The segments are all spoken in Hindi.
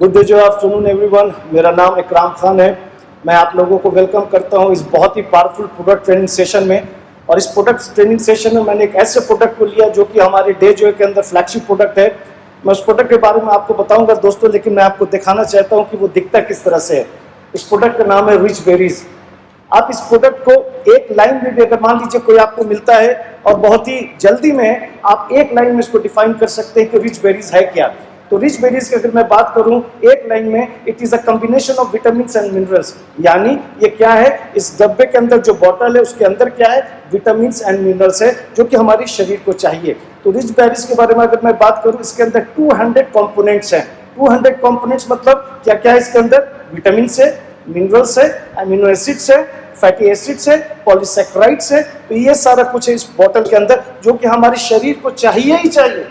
गुड डे, जो आफ्टरनून एवरीवन। मेरा नाम इकराम खान है। मैं आप लोगों को वेलकम करता हूं इस बहुत ही पावरफुल प्रोडक्ट ट्रेनिंग सेशन में। और इस प्रोडक्ट ट्रेनिंग सेशन में मैंने एक ऐसे प्रोडक्ट को लिया जो कि हमारे डे जो के अंदर फ्लैगशिप प्रोडक्ट है। मैं उस प्रोडक्ट के बारे में आपको बताऊंगा दोस्तों, लेकिन मैं आपको दिखाना चाहता हूं कि वो दिखता किस तरह से है। इस प्रोडक्ट का नाम है रिच बेरीज। आप इस प्रोडक्ट को एक लाइन में भी अगर मान लीजिए कोई आपको मिलता है और बहुत ही जल्दी में आप एक लाइन में इसको डिफाइन कर सकते हैं कि रिच बेरीज है क्या। तो रिच बेरीज की अगर मैं बात करूं एक लाइन में, it is a combination of vitamin and minerals. यानी ये क्या है, इस डब्बे के अंदर जो बॉटल है उसके अंदर क्या है, विटामिन एंड मिनरल्स है जो कि हमारे शरीर को चाहिए। तो रिच बेरीज के बारे में अगर मैं बात करूं, इसके अंदर 200 कंपोनेंट्स हैं। 200 कंपोनेंट्स मतलब क्या क्या है इसके अंदर, विटामिन है, मिनरल्स है, अमीनो एसिड्स है, फैटी एसिड्स है, पॉलीसैकेराइड्स है। तो ये सारा कुछ है इस बोतल के अंदर जो कि हमारे शरीर को चाहिए ही चाहिए।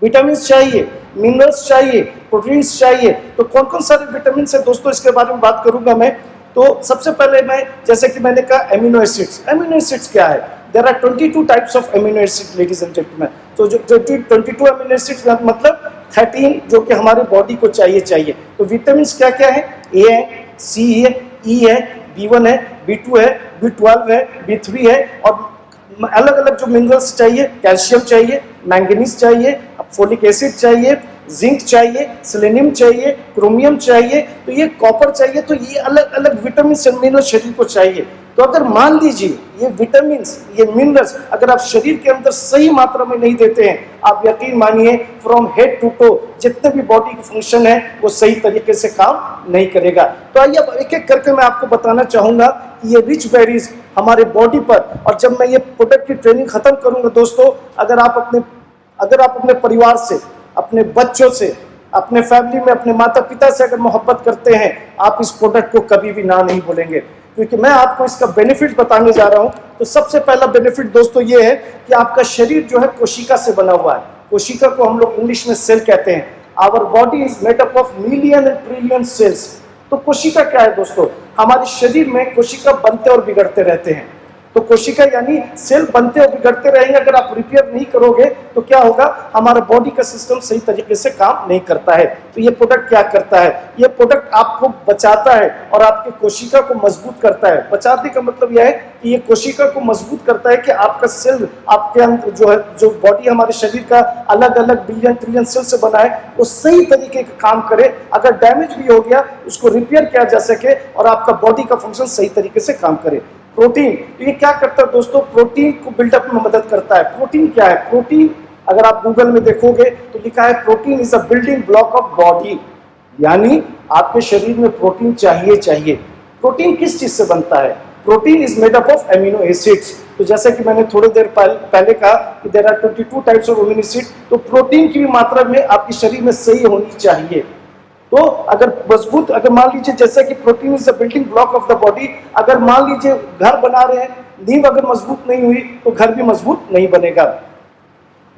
विटामिन चाहिए, मिनरल्स चाहिए, प्रोटीन्स चाहिए। तो कौन कौन सारे विटामिन है दोस्तों, इसके बारे में बात करूंगा मैं। तो सबसे पहले मैं, जैसे कि मैंने कहा, एमिनो एसिड्स। एमिनो एसिड्स क्या है? There are 22 types of amino acid ladies and gentleman. तो जो 22 एमिनो एसिड्स मतलब 13 जो कि हमारे बॉडी को चाहिए। तो विटामिन क्या क्या है? ए है, सी है, ई है, B1 है, B2 है, B12 है, B3 है। और अलग अलग जो मिनरल्स चाहिए, कैल्शियम चाहिए, मैंगनीज चाहिए, फोलिक एसिड चाहिए, जिंक चाहिए, सेलेनियम चाहिए, क्रोमियम चाहिए, तो ये कॉपर चाहिए। तो ये अलग अलग विटामिन एंड मिनरल्स शरीर को चाहिए। तो अगर मान लीजिए ये विटामिन, ये मिनरल्स अगर आप शरीर के अंदर सही मात्रा में नहीं देते हैं, आप यकीन मानिए फ्रॉम हेड टू टो जितने भी बॉडी की फंक्शन है वो सही तरीके से काम नहीं करेगा। तो आइए अब एक एक करके मैं आपको बताना चाहूंगा कि ये रिच बेरीज हमारे बॉडी पर, और जब मैं ये प्रोडक्ट की ट्रेनिंग खत्म करूंगा दोस्तों, अगर आप अपने परिवार से, अपने बच्चों से, अपने फैमिली में अपने माता पिता से अगर मोहब्बत करते हैं, आप इस प्रोडक्ट को कभी भी ना नहीं बोलेंगे। क्योंकि मैं आपको इसका बेनिफिट बताने जा रहा हूं। तो सबसे पहला बेनिफिट दोस्तों ये है कि आपका शरीर जो है कोशिका से बना हुआ है। कोशिका को हम लोग इंग्लिश में सेल कहते हैं। Our body is made up of million and trillion cells. तो कोशिका क्या है दोस्तों? हमारे शरीर में कोशिका बनते और बिगड़ते रहते हैं। तो कोशिका यानी सेल बनते और बिगड़ते रहेंगे। अगर आप रिपेयर नहीं करोगे तो क्या होगा, हमारा बॉडी का सिस्टम सही तरीके से काम नहीं करता है। तो ये प्रोडक्ट क्या करता है? ये प्रोडक्ट आपको बचाता है और आपके कोशिका को मजबूत करता है। बचाने का मतलब यह है कि ये कोशिका को मजबूत करता है कि आपका सेल, आपके अंदर जो है, जो बॉडी हमारे शरीर का अलग अलग बिलियन ट्रिलियन सेल से बना है, वो सही तरीके का काम करे। अगर डैमेज भी हो गया उसको रिपेयर किया जा सके और आपका बॉडी का फंक्शन सही तरीके से काम करे। प्रोटीन, तो ये क्या करता है दोस्तों? प्रोटीन को बिल्डअप में मदद करता है। प्रोटीन क्या है? प्रोटीन अगर आप गूगल में देखोगे तो लिखा है protein is a building block of body. यानी आपके शरीर में प्रोटीन चाहिए। प्रोटीन किस चीज से बनता है? Protein is made up of amino acids. तो जैसे कि मैंने थोड़ी देर पहले कहा कि there are 22 types of amino acid. तो प्रोटीन की भी मात्रा में आपके शरीर में सही होनी चाहिए। तो अगर मजबूत, अगर मान लीजिए जैसे कि protein is the building block of the body, अगर मान लीजिए घर बना रहे हैं, नींव अगर मजबूत नहीं हुई तो घर भी मजबूत नहीं बनेगा।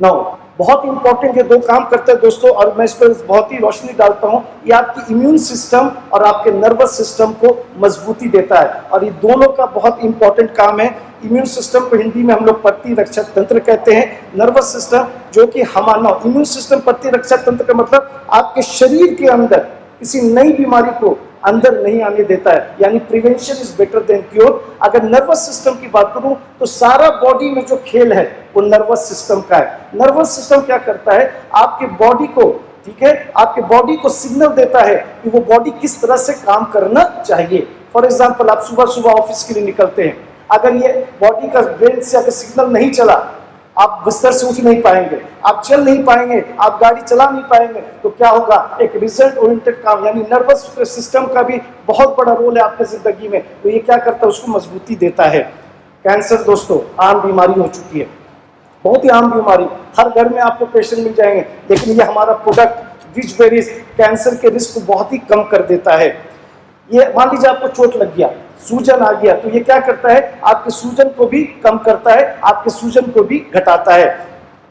नाउ बहुत इंपॉर्टेंट ये दो काम करते हैं दोस्तों, और मैं इस पर बहुत ही रोशनी डालता हूं। ये आपकी इम्यून सिस्टम और आपके नर्वस सिस्टम को मजबूती देता है, और ये दोनों का बहुत इंपॉर्टेंट काम है। इम्यून सिस्टम को हिंदी में हम लोग प्रतिरक्षा तंत्र कहते हैं। नर्वस सिस्टम जो कि हमारा इम्यून सिस्टम, प्रतिरक्षा तंत्र का मतलब आपके शरीर के अंदर किसी नई बीमारी को अंदर नहीं आने देता है। यानी prevention is better than cure. अगर नर्वस सिस्टम की बात करूं तो सारा बॉडी में जो खेल है वो नर्वस सिस्टम का है। नर्वस सिस्टम क्या करता है? आपके बॉडी को, ठीक है, आपके बॉडी को सिग्नल देता है कि वो बॉडी किस तरह से काम करना चाहिए। फॉर एग्जाम्पल, आप सुबह सुबह ऑफिस के लिए निकलते हैं, अगर ये बॉडी का ब्रेन से अगर सिग्नल नहीं चला, आप बिस्तर से उठ नहीं पाएंगे, आप चल नहीं पाएंगे, आप गाड़ी चला नहीं पाएंगे। तो क्या होगा? एक रिजल्ट ओरिएंटेड काम, यानी नर्वस सिस्टम का भी बहुत बड़ा रोल है आपकी जिंदगी में। तो ये क्या करता है? उसको मजबूती देता है। कैंसर दोस्तों आम बीमारी हो चुकी है, बहुत ही आम बीमारी, हर घर में आपको पेशेंट मिल जाएंगे। लेकिन ये हमारा प्रोडक्ट रिच बेरीज कैंसर के रिस्क को बहुत ही कम कर देता है। ये मान लीजिए आपको चोट लग गया, सूजन आ गया, तो ये क्या करता है? आपके सूजन को भी कम करता है, आपके सूजन को भी घटाता है।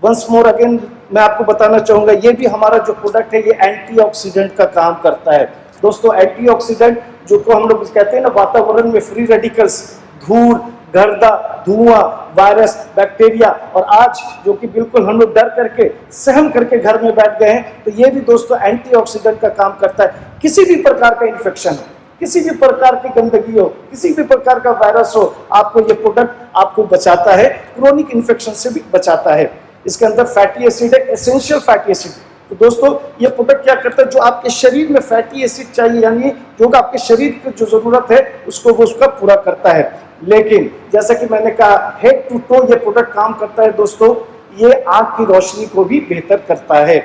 वंस मोर अगेन मैं आपको बताना चाहूंगा, ये भी हमारा जो प्रोडक्ट है ये एंटीऑक्सीडेंट का काम करता है। दोस्तों एंटीऑक्सीडेंट जो को हम लोग कहते हैं ना, वातावरण में फ्री रेडिकल्स, धूल, गर्दा, धुआं, वायरस, बैक्टीरिया, और आज जो कि बिल्कुल हम लोग डर करके सहम करके घर में बैठ गए हैं, तो ये भी दोस्तों एंटीऑक्सीडेंट का काम करता है। किसी भी प्रकार का इन्फेक्शन हो, किसी भी प्रकार की गंदगी हो, किसी भी प्रकार का वायरस हो, आपको ये प्रोडक्ट आपको बचाता है, क्रोनिक इन्फेक्शन से भी बचाता है। इसके अंदर फैटी एसिड है, एसेंशियल फैटी एसिड। तो दोस्तों ये प्रोडक्ट क्या करता है, जो आपके शरीर में फैटी एसिड चाहिए, यानी जो आपके शरीर की जो जरूरत है उसको वो उसका पूरा करता है। लेकिन जैसा कि मैंने कहा, हेड टू टो ये प्रोडक्ट काम करता है दोस्तों। ये आंख की रोशनी को भी बेहतर करता है,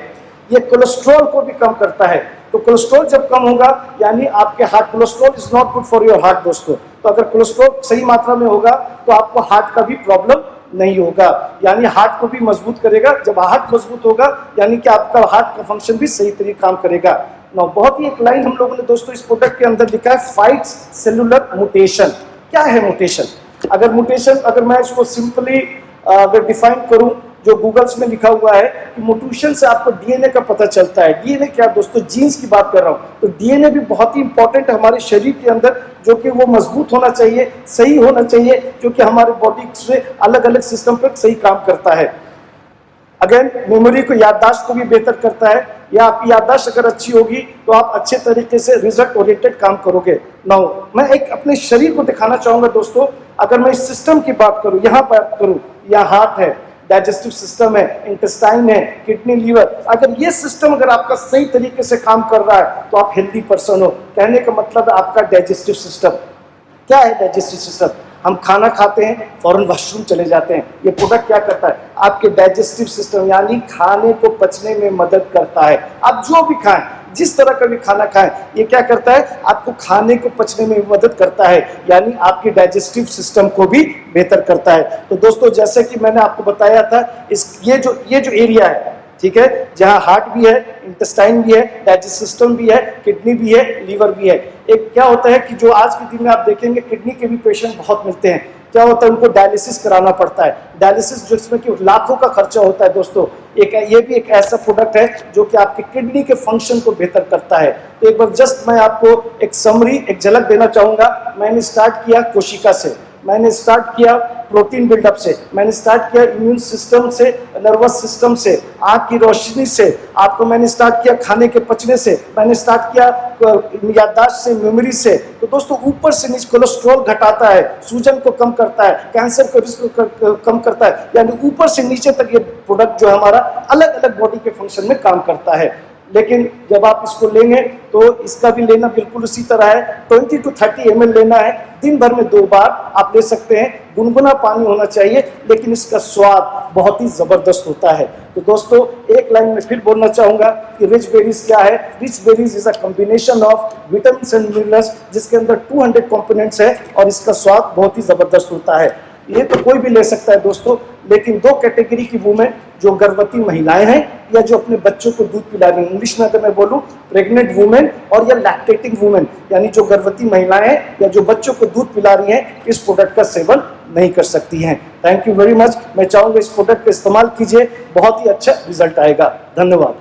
ये कोलेस्ट्रॉल को भी कम करता है। तो कोलेस्ट्रॉल जब कम होगा यानी आपके heart, cholesterol is not good for your heart दोस्तों। तो अगर कोलेस्ट्रॉल सही मात्रा में होगा तो आपको हार्ट का भी प्रॉब्लम नहीं होगा, यानी हार्ट को भी मजबूत करेगा। जब हार्ट मजबूत होगा यानी कि आपका हार्ट का फंक्शन भी सही तरीके काम करेगा। ना बहुत ही एक लाइन हम लोगों ने दोस्तों इस प्रोडक्ट के अंदर लिखा है, फाइट्स सेलुलर म्यूटेशन। क्या है म्यूटेशन? अगर म्यूटेशन, अगर मैं इसको सिंपली अगर डिफाइन करूं, जो गूगल्स में लिखा हुआ है कि म्यूटेशन से आपको डीएनए का पता चलता है। डीएनए क्या दोस्तों? जीन्स की बात कर रहा हूं। तो डीएनए भी बहुत ही इंपॉर्टेंट है हमारे शरीर के अंदर, जो कि वो मजबूत होना चाहिए, सही होना चाहिए, जो कि हमारे बॉडी से अलग अलग सिस्टम पर सही काम करता है। अगेन मेमोरी को, याददाश्त को भी बेहतर करता है, या आपकी याददाश्त अगर अच्छी होगी तो आप अच्छे तरीके से रिजल्ट ओरिएंटेड काम करोगे। नाउ मैं एक अपने शरीर को दिखाना चाहूंगा दोस्तों। अगर मैं इस सिस्टम की बात करूं, यहाँ बात करूं, यहाँ हार्ट है, डाइजेस्टिव सिस्टम है, इंटेस्टाइन है, किडनी, लीवर, अगर ये सिस्टम अगर आपका सही तरीके से काम कर रहा है तो आप हेल्दी पर्सन हो। कहने का मतलब है आपका डाइजेस्टिव सिस्टम। क्या है डाइजेस्टिव सिस्टम? हम खाना खाते हैं, फौरन वॉशरूम चले जाते हैं। ये प्रोडक्ट क्या करता है? आपके डाइजेस्टिव सिस्टम यानी खाने को पचने में मदद करता है। आप जो भी खाएं, जिस तरह का भी खाना खाएं, ये क्या करता है? आपको खाने को पचने में मदद करता है, यानी आपके डाइजेस्टिव सिस्टम को भी बेहतर करता है। तो दोस्तों जैसे कि मैंने आपको बताया था, ये जो एरिया है, ठीक है, जहां हार्ट भी है, इंटेस्टाइन भी है, डाइजेस्टिव सिस्टम भी है, किडनी भी है, लीवर भी है। एक क्या होता है कि जो आज के दिन में आप देखेंगे किडनी के भी पेशेंट बहुत मिलते हैं। क्या होता है? उनको डायलिसिस कराना पड़ता है। डायलिसिस जिसमें कि लाखों का खर्चा होता है दोस्तों। ये भी एक ऐसा प्रोडक्ट है जो कि आपके किडनी के फंक्शन को बेहतर करता है। तो एक बार जस्ट मैं आपको एक समरी, एक झलक देना चाहूंगा। मैंने स्टार्ट किया कोशिका से, मैंने स्टार्ट किया प्रोटीन बिल्डअप से, मैंने स्टार्ट किया इम्यून सिस्टम से, नर्वस सिस्टम से, आँख की रोशनी से, आपको मैंने स्टार्ट किया खाने के पचने से, मैंने स्टार्ट किया याददाश्त से, मेमोरी से। तो दोस्तों ऊपर से नीचे कोलेस्ट्रॉल घटाता है, सूजन को कम करता है, कैंसर को रिस्क कम करता है, यानी ऊपर से नीचे तक ये प्रोडक्ट जो है हमारा अलग अलग बॉडी के फंक्शन में काम करता है। लेकिन जब आप इसको लेंगे तो इसका भी लेना बिल्कुल उसी तरह है। 20 to 30 ml लेना है, दिन भर में 2 बार आप ले सकते हैं। गुनगुना पानी होना चाहिए, लेकिन इसका स्वाद बहुत ही जबरदस्त होता है। तो दोस्तों एक लाइन में फिर बोलना चाहूंगा कि रिच बेरीज क्या है? Rich berries is a combination of vitamin and minerals, जिसके अंदर 200 कंपोनेंट्स है, और इसका स्वाद बहुत ही जबरदस्त होता है। ये तो कोई भी ले सकता है दोस्तों, लेकिन 2 कैटेगरी की वुमेन, जो गर्भवती महिलाएं हैं या जो अपने बच्चों को दूध पिला रही हैं, इंग्लिश में अगर मैं बोलूं प्रेग्नेंट वुमेन और या लैक्टेटिंग वुमेन, यानी जो गर्भवती महिलाएं हैं या जो बच्चों को दूध पिला रही हैं, इस प्रोडक्ट का सेवन नहीं कर सकती हैं। Thank you very much. मैं चाहूंगा इस प्रोडक्ट का इस्तेमाल कीजिए, बहुत ही अच्छा रिजल्ट आएगा। धन्यवाद।